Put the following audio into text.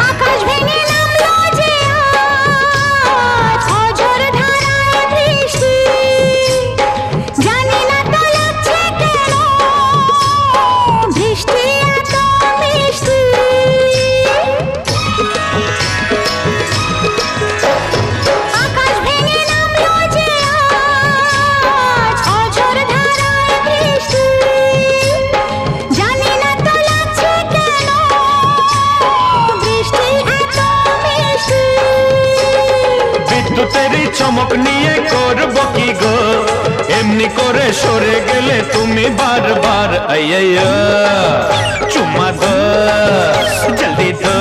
আকাশ ভেঙে নামলো যে আজ অঝোর ধারায় বৃষ্টি, জানি না তো লাগছে কেন বৃষ্টি এত মিষ্টি। আকাশ ভেঙে নামলো যে আজ অঝোর ধারায় বৃষ্টি, জানি না তো লাগছে কেন বৃষ্টি এত মিষ্টি। বিদ্যুতেরই চমক নিয়ে করব কি গো, এমনি করে সরে গেলে তুমি বারবার। আইয়া চুম্মা দো জলদি দো।